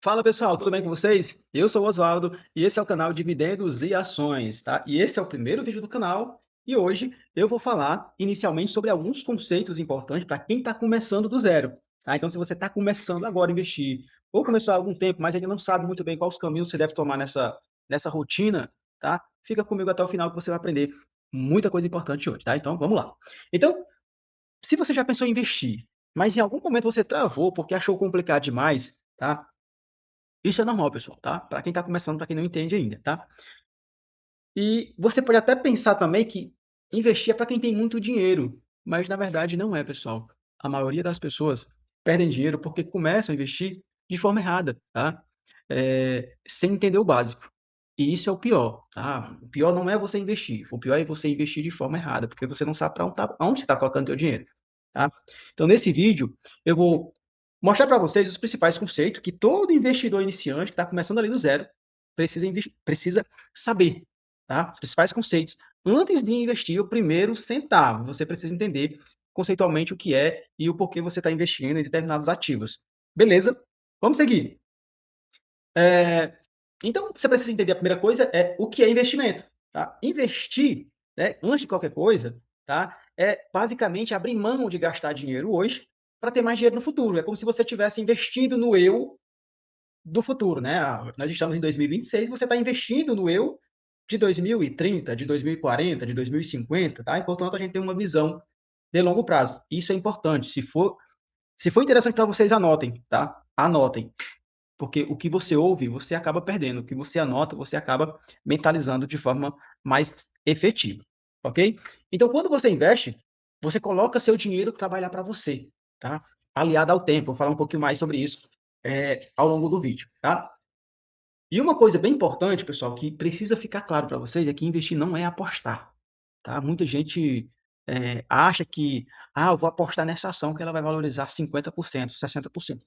Fala pessoal, tudo bem com vocês? Eu sou o Oswaldo e esse é o canal Dividendos e Ações, tá? E esse é o primeiro vídeo do canal e hoje eu vou falar inicialmente sobre alguns conceitos importantes para quem está começando do zero, tá? Então, se você está começando agora a investir ou começou há algum tempo, mas ainda não sabe muito bem quais caminhos você deve tomar nessa rotina, tá? Fica comigo até o final que você vai aprender muita coisa importante hoje, tá? Então, vamos lá. Então, se você já pensou em investir, mas em algum momento você travou porque achou complicado demais, tá? Isso é normal, pessoal, tá? Para quem está começando, para quem não entende ainda, tá? E você pode até pensar também que investir é para quem tem muito dinheiro, mas na verdade não é, pessoal. A maioria das pessoas perdem dinheiro porque começam a investir de forma errada, tá? Sem entender o básico. E isso é o pior, tá? O pior não é você investir, o pior é você investir de forma errada, porque você não sabe para onde você está colocando seu dinheiro, tá? Então, nesse vídeo, eu vou mostrar para vocês os principais conceitos que todo investidor iniciante que está começando ali do zero precisa saber, tá? Os principais conceitos. Antes de investir o primeiro centavo, você precisa entender conceitualmente o que é e o porquê você está investindo em determinados ativos. Beleza? Vamos seguir. Então, você precisa entender a primeira coisa é o que é investimento. Tá? Investir, né, antes de qualquer coisa, tá, é basicamente abrir mão de gastar dinheiro hoje para ter mais dinheiro no futuro. É como se você estivesse investindo no eu do futuro, né? Nós estamos em 2026, você está investindo no eu de 2030, de 2040, de 2050, tá? E, portanto, a gente tem uma visão de longo prazo. Isso é importante. Se for interessante para vocês, anotem, tá? Anotem. Porque o que você ouve, você acaba perdendo. O que você anota, você acaba mentalizando de forma mais efetiva, ok? Então, quando você investe, você coloca seu dinheiro trabalhar para você, tá? Aliado ao tempo. Vou falar um pouquinho mais sobre isso ao longo do vídeo, tá? E uma coisa bem importante, pessoal, que precisa ficar claro para vocês é que investir não é apostar, tá? Muita gente acha que, eu vou apostar nessa ação que ela vai valorizar 50%, 60%.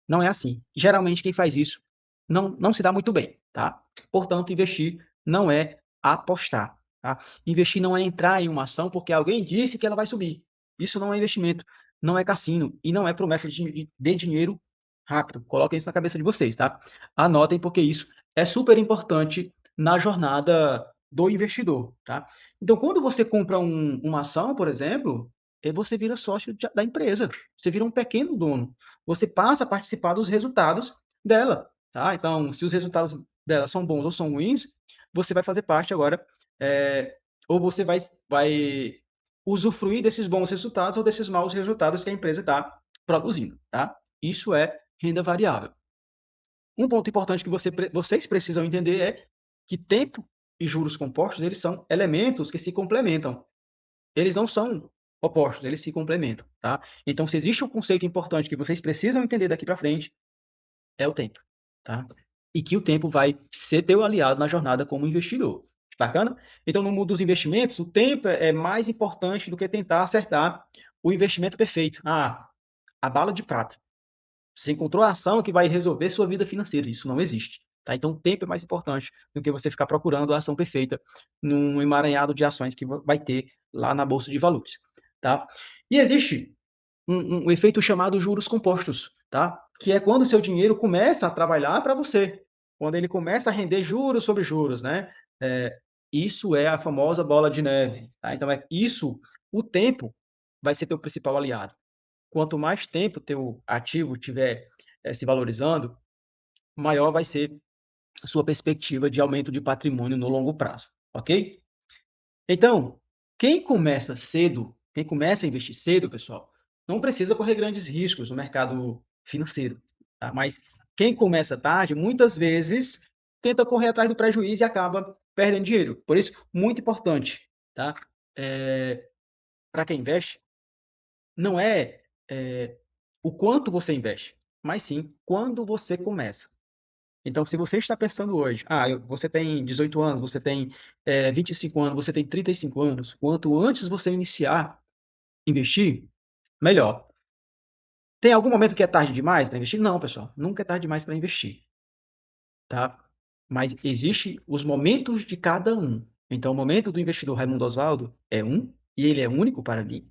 Não é assim. Geralmente quem faz isso não se dá muito bem, tá? Portanto, investir não é apostar, tá? Investir não é entrar em uma ação porque alguém disse que ela vai subir. Isso não é investimento, não é cassino e não é promessa de dinheiro rápido. Coloquem isso na cabeça de vocês, tá? Anotem porque isso é super importante na jornada do investidor, tá? Então, quando você compra uma ação, por exemplo, você vira sócio da empresa, você vira um pequeno dono, você passa a participar dos resultados dela, tá? Então, se os resultados dela são bons ou são ruins, você vai fazer parte agora, ou você vai usufruir desses bons resultados ou desses maus resultados que a empresa está produzindo, tá? Isso é renda variável. Um ponto importante que vocês precisam entender é que tempo e juros compostos, eles são elementos que se complementam. Eles não são opostos, eles se complementam, tá? Então, se existe um conceito importante que vocês precisam entender daqui para frente, é o tempo, tá? E que o tempo vai ser teu aliado na jornada como investidor. Bacana? Então, no mundo dos investimentos, o tempo é mais importante do que tentar acertar o investimento perfeito. A bala de prata. Você encontrou a ação que vai resolver sua vida financeira. Isso não existe. Tá? Então, o tempo é mais importante do que você ficar procurando a ação perfeita num emaranhado de ações que vai ter lá na Bolsa de Valores. Tá? E existe um efeito chamado juros compostos, tá? Que é quando o seu dinheiro começa a trabalhar para você, quando ele começa a render juros sobre juros, né? Isso é a famosa bola de neve, tá? Então, o tempo vai ser teu principal aliado. Quanto mais tempo teu ativo tiver se valorizando, maior vai ser a sua perspectiva de aumento de patrimônio no longo prazo, ok? Então, quem começa a investir cedo, pessoal, não precisa correr grandes riscos no mercado financeiro, tá? Mas quem começa tarde, muitas vezes, tenta correr atrás do prejuízo e acaba perdendo dinheiro. Por isso, muito importante, tá? Para quem investe, não é o quanto você investe, mas sim quando você começa. Então, se você está pensando hoje, você tem 18 anos, você tem 25 anos, você tem 35 anos, quanto antes você iniciar a investir, melhor. Tem algum momento que é tarde demais para investir? Não, pessoal, nunca é tarde demais para investir, tá? Mas existe os momentos de cada um. Então, o momento do investidor Raimundo Oswaldo é um, e ele é único para mim.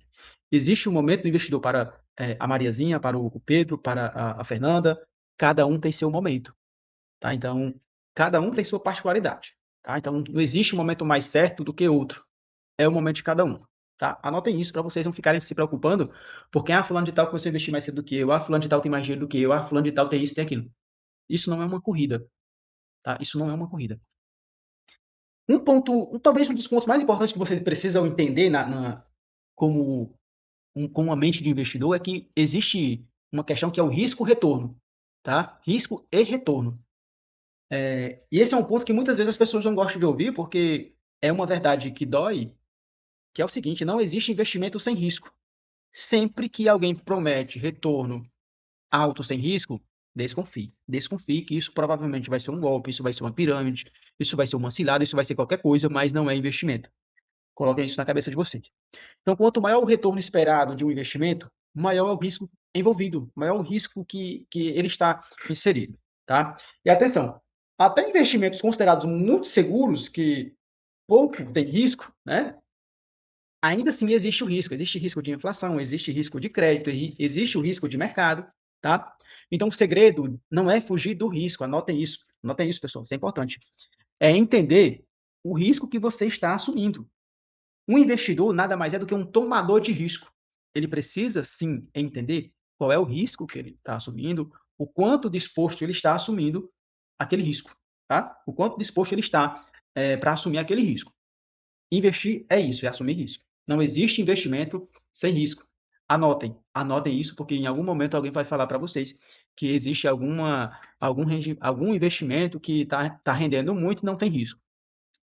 Existe o momento do investidor para a Mariazinha, para o Pedro, para a Fernanda. Cada um tem seu momento. tá? Então, cada um tem sua particularidade, tá? Então, não existe um momento mais certo do que outro. É o momento de cada um, tá? Anotem isso para vocês não ficarem se preocupando, porque fulano de tal começou a investir mais cedo do que eu, fulano de tal tem mais dinheiro do que eu, fulano de tal tem isso, tem aquilo. Isso não é uma corrida, tá? Isso não é uma corrida. Talvez um dos pontos mais importantes que vocês precisam entender como, como uma mente de investidor é que existe uma questão que é o risco-retorno, tá? Risco e retorno. E esse é um ponto que muitas vezes as pessoas não gostam de ouvir, porque é uma verdade que dói, que é o seguinte: não existe investimento sem risco. Sempre que alguém promete retorno alto sem risco, desconfie. Desconfie que isso provavelmente vai ser um golpe, isso vai ser uma pirâmide, isso vai ser uma cilada, isso vai ser qualquer coisa, mas não é investimento. Coloquem isso na cabeça de vocês. Então, quanto maior o retorno esperado de um investimento, maior é o risco envolvido, maior o risco que ele está inserido, tá? E atenção, até investimentos considerados muito seguros, que pouco tem risco, né? Ainda assim existe risco de inflação, existe risco de crédito, existe o risco de mercado, tá? Então, o segredo não é fugir do risco, anotem isso, pessoal, isso é importante. É entender o risco que você está assumindo. Um investidor nada mais é do que um tomador de risco. Ele precisa, sim, entender qual é o risco que ele está assumindo, o quanto disposto ele está assumindo aquele risco, tá? O quanto disposto ele está para assumir aquele risco. Investir é isso, é assumir risco. Não existe investimento sem risco. Anotem isso, porque em algum momento alguém vai falar para vocês que existe algum investimento que está rendendo muito e não tem risco.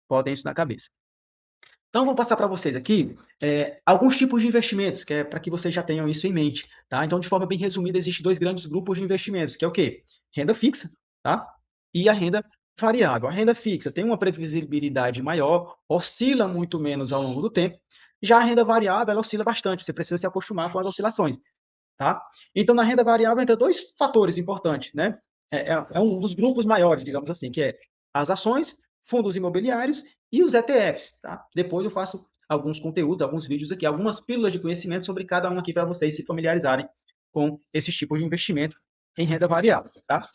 Botem isso na cabeça. Então, vou passar para vocês aqui alguns tipos de investimentos, que é para que vocês já tenham isso em mente, tá? Então, de forma bem resumida, existem dois grandes grupos de investimentos, que é o quê? Renda fixa, tá? E a renda variável. A renda fixa tem uma previsibilidade maior, oscila muito menos ao longo do tempo. Já a renda variável, ela oscila bastante, você precisa se acostumar com as oscilações, tá? Então, na renda variável, entra dois fatores importantes, né? É um dos grupos maiores, digamos assim, que é as ações, fundos imobiliários e os ETFs, tá? Depois eu faço alguns conteúdos, alguns vídeos aqui, algumas pílulas de conhecimento sobre cada um aqui para vocês se familiarizarem com esses tipos de investimento em renda variável, tá?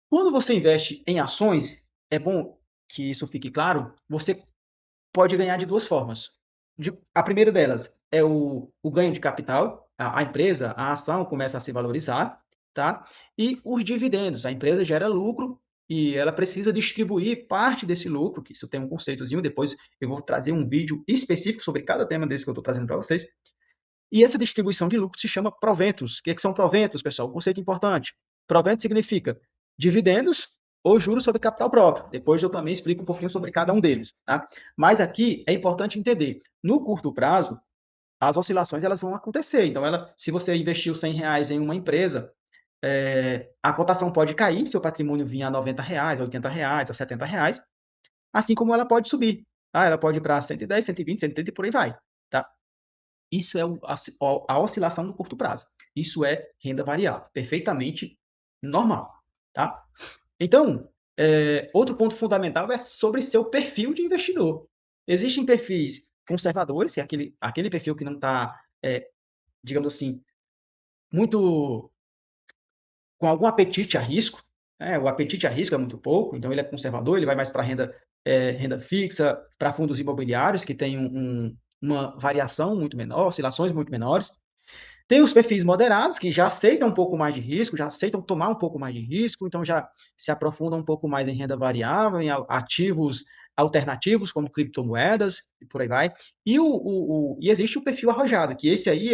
Quando você investe em ações, é bom que isso fique claro, você pode ganhar de duas formas. A primeira delas é o ganho de capital, a empresa, a ação começa a se valorizar, tá? E os dividendos, a empresa gera lucro e ela precisa distribuir parte desse lucro, que isso tem um conceitozinho, depois eu vou trazer um vídeo específico sobre cada tema desse que eu estou trazendo para vocês. E essa distribuição de lucro se chama proventos. O que são proventos, pessoal? Um conceito importante. Provento significa dividendos ou juros sobre capital próprio. Depois eu também explico um pouquinho sobre cada um deles, tá? Mas aqui é importante entender, no curto prazo, as oscilações elas vão acontecer. Então, se você investiu R$ 100 em uma empresa, a cotação pode cair, seu patrimônio vir a R$ 90, a R$ 80, a R$ 70, assim como ela pode subir. Tá? Ela pode ir para 110, 120, 130 e por aí vai. Tá? Isso é a oscilação do curto prazo. Isso é renda variável, perfeitamente normal, tá? Então, outro ponto fundamental é sobre seu perfil de investidor. Existem perfis conservadores, que é aquele perfil que não está, digamos assim, muito com algum apetite a risco. Né? O apetite a risco é muito pouco, então ele é conservador, ele vai mais para renda fixa, para fundos imobiliários, que tem uma variação muito menor, oscilações muito menores. Tem os perfis moderados, que já aceitam um pouco mais de risco, já aceitam tomar um pouco mais de risco, então já se aprofundam um pouco mais em renda variável, em ativos alternativos, como criptomoedas, e por aí vai. E existe o perfil arrojado, que esse aí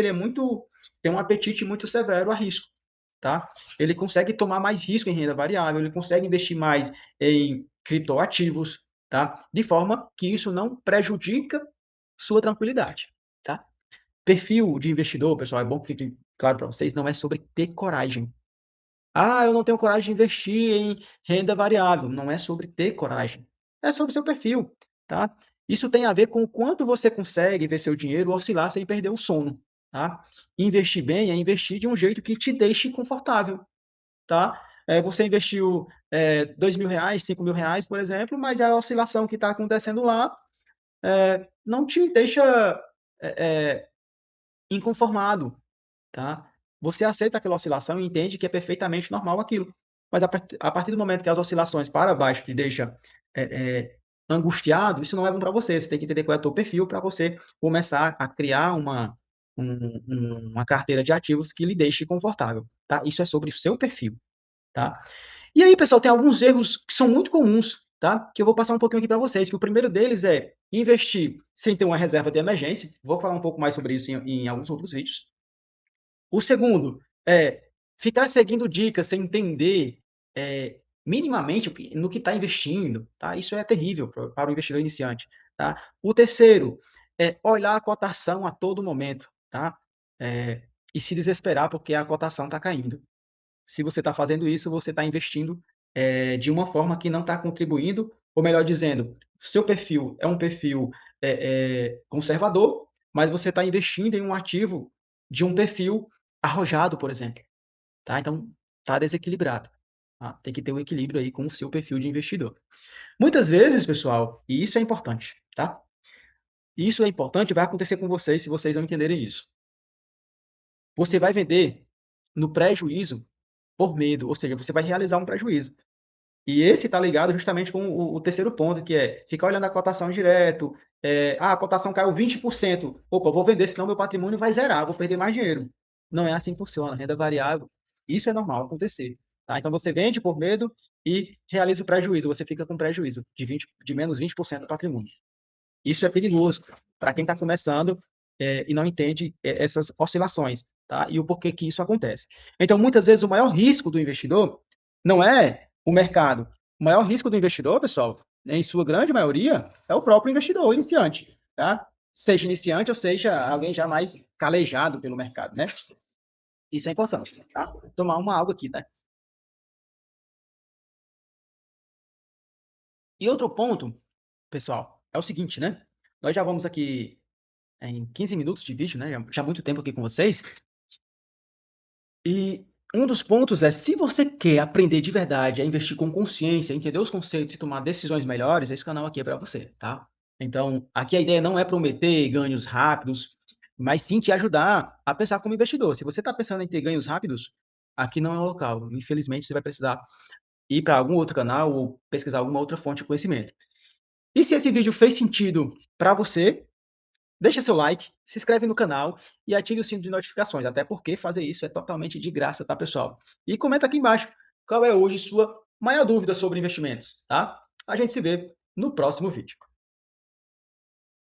tem um apetite muito severo a risco. Tá? Ele consegue tomar mais risco em renda variável, ele consegue investir mais em criptoativos, tá? De forma que isso não prejudica sua tranquilidade. Tá? Perfil de investidor, pessoal, é bom que fique claro para vocês, não é sobre ter coragem. Ah, eu não tenho coragem de investir em renda variável. Não é sobre ter coragem. É sobre seu perfil, tá? Isso tem a ver com o quanto você consegue ver seu dinheiro oscilar sem perder o sono, tá? Investir bem é investir de um jeito que te deixe confortável, tá? Você investiu R$ 2.000, R$ 5.000, por exemplo, mas a oscilação que está acontecendo lá não te deixa inconformado, tá? Você aceita aquela oscilação e entende que é perfeitamente normal aquilo. mas a partir do momento que as oscilações para baixo te deixam angustiado, isso não é bom para você. Você tem que entender qual é o teu perfil para você começar a criar uma carteira de ativos que lhe deixe confortável, tá? Isso é sobre o seu perfil, tá? E aí, pessoal, tem alguns erros que são muito comuns, tá? Que eu vou passar um pouquinho aqui para vocês, que o primeiro deles é investir sem ter uma reserva de emergência. Vou falar um pouco mais sobre isso em alguns outros vídeos. O segundo é ficar seguindo dicas sem entender minimamente no que está investindo, tá? Isso é terrível para o investidor iniciante, tá? O terceiro é olhar a cotação a todo momento, tá? E se desesperar porque a cotação está caindo. Se você está fazendo isso, você está investindo de uma forma que não está contribuindo, ou melhor dizendo, seu perfil é um perfil conservador, mas você está investindo em um ativo de um perfil arrojado, por exemplo. Tá? Então, está desequilibrado. Tá? Tem que ter um equilíbrio aí com o seu perfil de investidor. Muitas vezes, pessoal, e isso é importante, tá? Isso é importante, vai acontecer com vocês se vocês não entenderem isso. Você vai vender no prejuízo por medo, ou seja, você vai realizar um prejuízo. E esse está ligado justamente com o terceiro ponto, que é ficar olhando a cotação direto. A cotação caiu 20%. Opa, vou vender, senão meu patrimônio vai zerar, vou perder mais dinheiro. Não é assim que funciona. Renda variável, isso é normal acontecer. Tá? Então você vende por medo e realiza o prejuízo. Você fica com prejuízo de menos 20% do patrimônio. Isso é perigoso para quem está começando e não entende essas oscilações, tá? E o porquê que isso acontece. Então, muitas vezes, o maior risco do investidor não é o mercado. O maior risco do investidor, pessoal, em sua grande maioria, é o próprio investidor iniciante, tá? Seja iniciante ou seja alguém já mais calejado pelo mercado, né? Isso é importante, tá? Vou tomar uma água aqui, tá? E outro ponto, pessoal, é o seguinte, né? Nós já vamos aqui em 15 minutos de vídeo, né? Já há muito tempo aqui com vocês. E um dos pontos é, se você quer aprender de verdade a investir com consciência, entender os conceitos e tomar decisões melhores, esse canal aqui é para você, tá? Então, aqui a ideia não é prometer ganhos rápidos, mas sim te ajudar a pensar como investidor. Se você está pensando em ter ganhos rápidos, aqui não é o local. Infelizmente, você vai precisar ir para algum outro canal ou pesquisar alguma outra fonte de conhecimento. E se esse vídeo fez sentido para você, deixa seu like, se inscreve no canal e ative o sino de notificações, até porque fazer isso é totalmente de graça, tá, pessoal? E comenta aqui embaixo qual é hoje sua maior dúvida sobre investimentos, tá? A gente se vê no próximo vídeo.